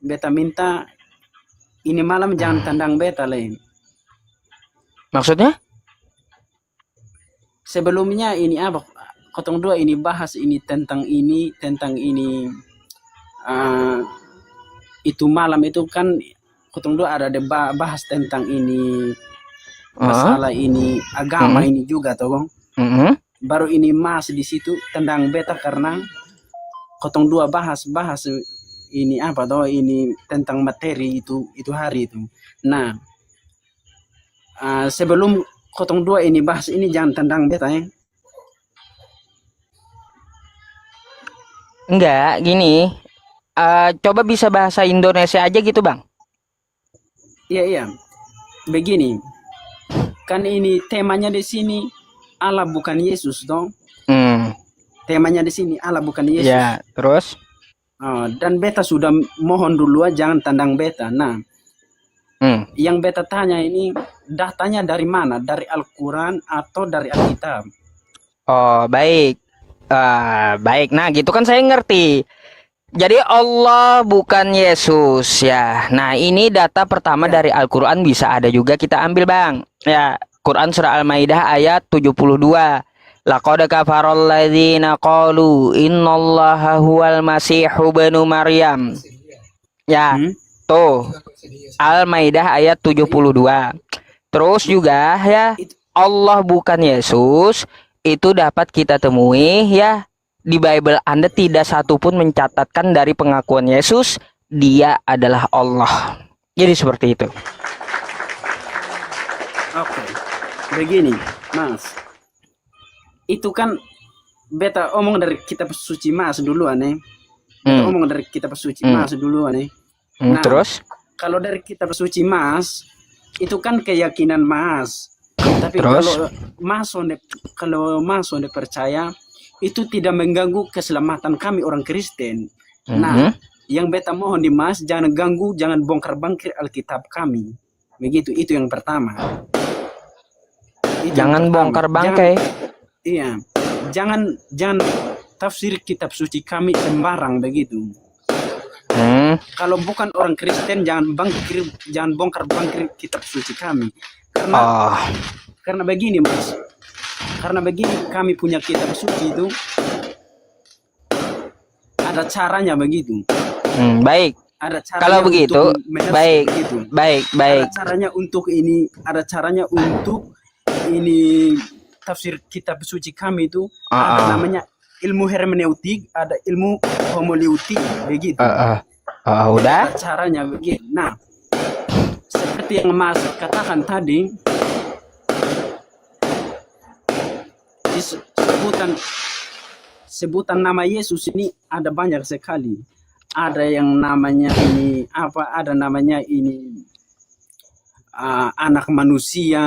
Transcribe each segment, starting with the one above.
Beta minta ini malam jangan tandang beta lain. Maksudnya? Sebelumnya ini apa? Kotong dua ini bahas ini tentang ini eh, itu malam itu kan kotong dua ada bahas tentang ini Heeh. masalah ini agama Heeh. ini juga toh. Heeh. Baru ini mas di situ tendang beta karena kotong dua bahas ini apa toh ini tentang materi itu hari itu. Nah, sebelum kotong dua ini bahas ini jangan tendang beta ya. Enggak, gini. Coba bisa bahasa Indonesia aja gitu, Bang. Iya iya. Begini, kan ini temanya di sini Allah bukan Yesus dong. Hmm. Temanya di sini Allah bukan Yesus. Ya, terus? Dan beta sudah mohon dulu jangan tandang beta. Nah, Hmm. yang beta tanya ini datanya dari mana? Dari Al-Quran atau dari Alkitab? Oh, baik. Baik. Nah, gitu kan saya ngerti. Jadi Allah bukan Yesus ya. Nah, ini data pertama Ya. dari Al-Qur'an bisa ada juga kita ambil, Bang. Ya, Quran surah Al-Maidah ayat 72. Laqad kafaral ladzina qalu innallaha huwal masihu ibnu Maryam. Ya, Hmm? tuh Al-Maidah ayat 72. Terus juga ya, Itu, Allah bukan Yesus itu dapat kita temui ya di Bible. Anda tidak satupun mencatatkan dari pengakuan Yesus dia adalah Allah. Jadi seperti itu. oke. Begini, Mas. Itu kan beta omong dari kitab suci Mas duluan nih. Beta Hmm. omong dari kitab suci Hmm. Mas duluan nih. Nah, Terus kalau dari kitab suci Mas itu kan keyakinan Mas. Tapi terus kalau Mas onde percaya itu tidak mengganggu keselamatan kami orang Kristen. Nah, hmm. yang beta mohon di Mas jangan ganggu, jangan bongkar-bangkir Alkitab kami. Begitu, itu yang pertama. Itu yang Jangan pertama. bongkar Jangan, bangkai. iya, jangan tafsir kitab suci kami sembarang begitu. Hmm. Kalau bukan orang Kristen jangan bongkar-bangkir kitab suci kami. Karena Oh. karena begini Mas. Karena begini kami punya kitab suci itu ada caranya begitu. Baik. Ada Kalau caranya untuk begitu, menafsir baik, begitu. baik, Ada baik. caranya ini tafsir kitab suci kami itu ada Ah, namanya ilmu hermeneutik, ada ilmu homiletik begitu. udah. Ada caranya begitu. Nah, seperti yang Mas katakan tadi, sebutan nama Yesus ini ada banyak sekali. Ada yang namanya ini apa? Ada namanya ini anak manusia.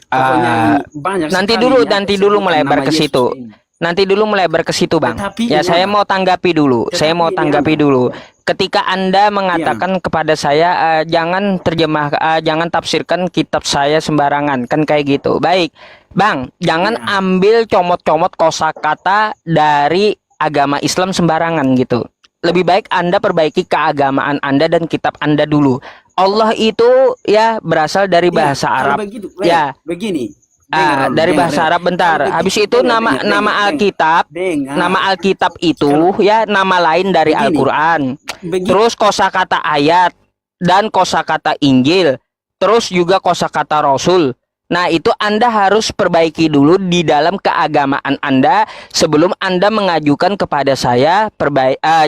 Pokoknya Ah, ini banyak nanti sekali dulu, ini apa nanti dulu sebutan melebar nama ke Yesus situ. ini. Nanti dulu melebar ke situ, Bang. Tetapi Ya, ini saya apa? mau tanggapi dulu. Saya Tetapi mau ini apa? tanggapi dulu. Ketika Anda Ya, mengatakan kepada saya, jangan tafsirkan kitab saya sembarangan, kan kayak gitu. Baik, Bang, jangan ya. ambil comot-comot kosakata dari agama Islam sembarangan gitu. Lebih baik Anda perbaiki keagamaan Anda dan kitab Anda dulu. Allah itu ya berasal dari Iya, bahasa kalau Arab. begitu, Ya, begini, dengar dulu, dari dengar, bahasa dengar. Arab Kalau bentar. begitu, Habis itu dengar, nama dengar, dengar, nama dengar, Alkitab, dengar. nama Alkitab Kalau itu ya nama lain dari begini, Al-Qur'an. begini, Terus kosakata ayat dan kosakata Injil, terus juga kosakata Rasul. Nah, itu Anda harus perbaiki dulu di dalam keagamaan Anda sebelum Anda mengajukan kepada saya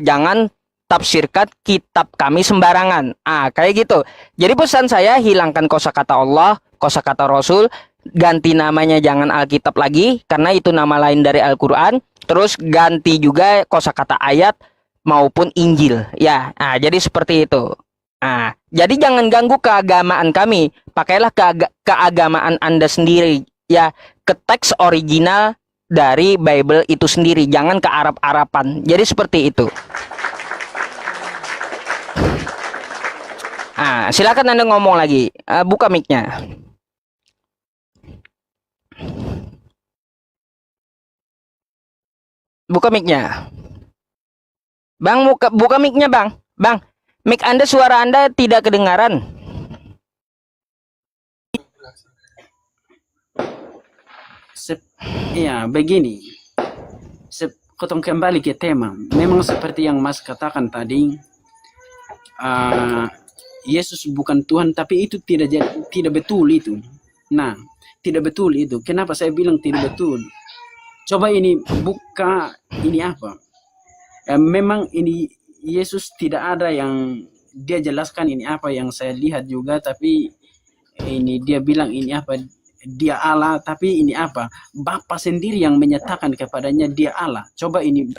jangan tafsirkan kitab kami sembarangan. Kayak gitu. Jadi pesan saya hilangkan kosakata Allah, kosakata Rasul, ganti namanya jangan Alkitab lagi karena itu nama lain dari Al-Qur'an. Terus ganti juga kosakata ayat maupun Injil. Ya, jadi seperti itu. Jadi jangan ganggu keagamaan kami. Pakailah keagamaan Anda sendiri ya, ke teks original dari Bible itu sendiri, jangan ke Arab-Araban. Jadi seperti itu. Silakan Anda ngomong lagi. Buka mic-nya. Buka mic-nya. Bang, buka mic-nya, Bang. Bang, mic Anda, suara Anda tidak kedengaran. Iya, begini. Kotong kembali ke tema. Memang seperti yang Mas katakan tadi, Yesus bukan Tuhan, tapi itu tidak betul itu. Nah, tidak betul itu. Kenapa saya bilang tidak betul? Coba ini buka ini apa? Memang ini Yesus tidak ada yang dia jelaskan ini apa yang saya lihat juga, tapi ini dia bilang ini apa, dia Allah, tapi ini apa, Bapa sendiri yang menyatakan kepadanya dia Allah. Coba ini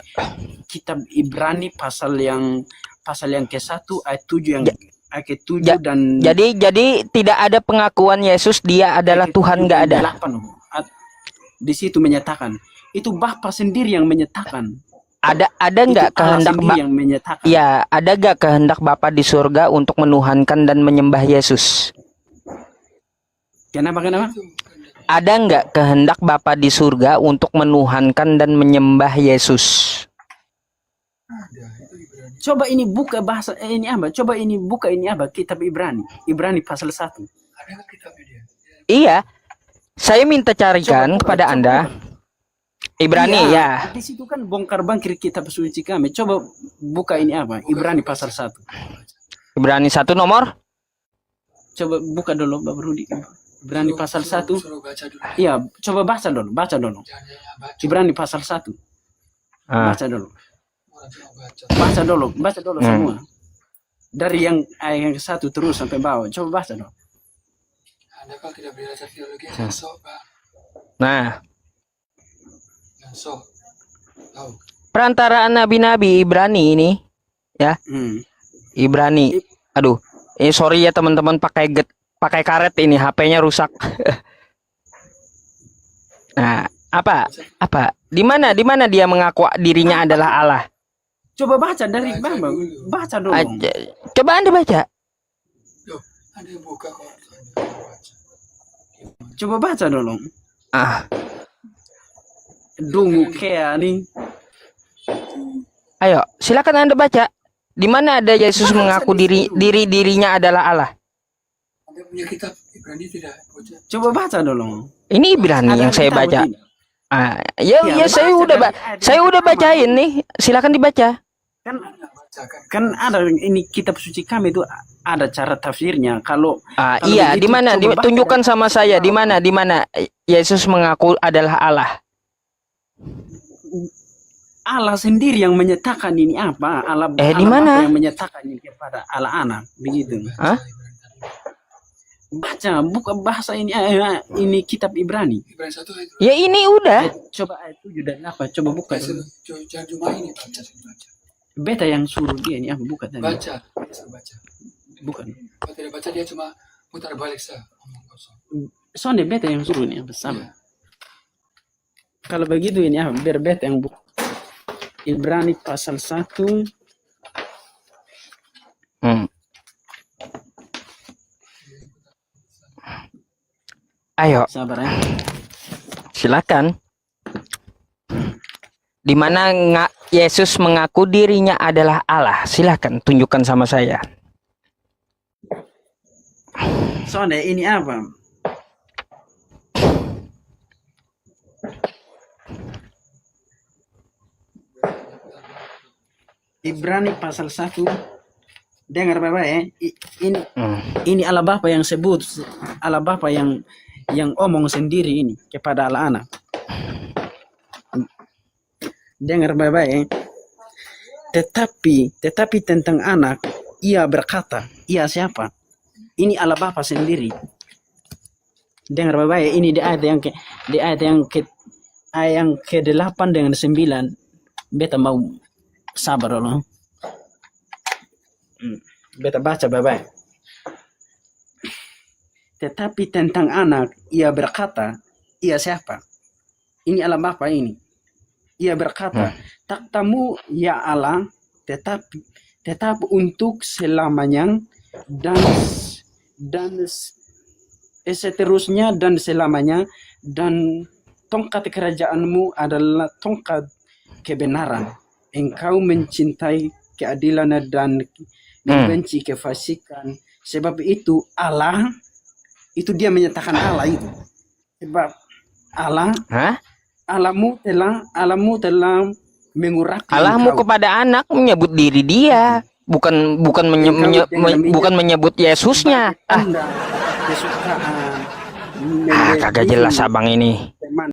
kitab Ibrani pasal yang ke-1 ayat 7 yang ayat ke-7 dan Jadi tidak ada pengakuan Yesus dia adalah Tuhan, nggak ada. 8. Di situ menyatakan itu Bapa sendiri yang menyatakan. Ada nggak kehendak yang menyatakan? Ya, ada nggak kehendak Bapa di surga untuk menuhankan dan menyembah Yesus? Kenapa? Ada nggak kehendak Bapa di surga untuk menuhankan dan menyembah Yesus? Coba ini buka bahasa ini apa? Coba ini buka ini apa? Kitab Ibrani pasal 1. Iya, saya minta carikan kepada Anda. Ibrani ya. Di situ kan bongkar-bangkir kitab suci kami. Coba buka ini apa? Ibrani pasal 1. Ibrani 1 nomor? Coba buka dulu, Bapak Rudi. Ibrani pasal 1. Iya, coba baca dulu. Ibrani pasal 1. Baca dulu. Baca dulu semua. Dari yang ayat yang ke-1 terus sampai bawah. Coba baca dulu. Nah, perantaraan nabi-nabi Ibrani ini ya. Ibrani. Aduh, sorry ya teman-teman, pakai karet ini, HP-nya rusak. Nah, apa? Di mana dia mengaku dirinya adalah Allah? Coba baca dari Bambang. Baca dulu. Coba Anda baca. Coba baca dulu. Dungu kayak nih. Ayo, silakan Anda baca. Di mana ada Yesus mengaku dirinya adalah Allah? Coba baca dulu. Ini Ibrani yang saya baca. Saya udah bacain nih. Silakan dibaca. Kan ada ini kitab suci kami itu ada cara tafsirnya. Kalau iya, di mana? Tunjukkan sama saya di mana Yesus mengaku adalah Allah. Allah sendiri yang menyatakan ini apa? Allah di mana? Yang menyatakan ini kepada Allah anak begitu. Baca buka bahasa ini kitab Ibrani. Ya ini udah. Coba ayat 7 dan apa? Coba buka. Beta yang suruh dia ini apa buka tadi? Baca. Bukan. Kalau tidak baca dia cuma putar balik Soalnya beta yang suruh ini apa sama. Kalau begitu ini apa? Biar beta yang buka. Ibrani pasal 1. Ayo. Sabar ya. Silakan. Di mana Yesus mengaku dirinya adalah Allah? Silakan tunjukkan sama saya. Soalnya ini apa? Ibrani pasal 1. Dengar baik ini Allah Bapa yang sebut, Allah Bapa yang omong sendiri ini kepada Allah anak. Dengar baik. Tetapi tentang anak ia berkata, ia siapa? Ini Allah Bapa sendiri. Dengar baik, ini di ayat yang ke-8 dengan 9. Beta mau sabar dulu. Beta baca baik. Tetapi tentang anak ia berkata, ia siapa? Ini Allah Bapa ini. Ia berkata, takhtamu ya Allah tetap untuk selamanya dan seterusnya dan selamanya, dan tongkat kerajaanmu adalah tongkat kebenaran. Engkau mencintai keadilan dan membenci kefasikan. Sebab itu Allah itu dia menyatakan Allah itu. Sebab Allah Hah? Allahmu telah mengurapi Allahmu engkau. kepada anak menyebut diri dia, bukan bukan menyebut Yesusnya. Sebagai tanda kesukaan Kagak jelas abang ini.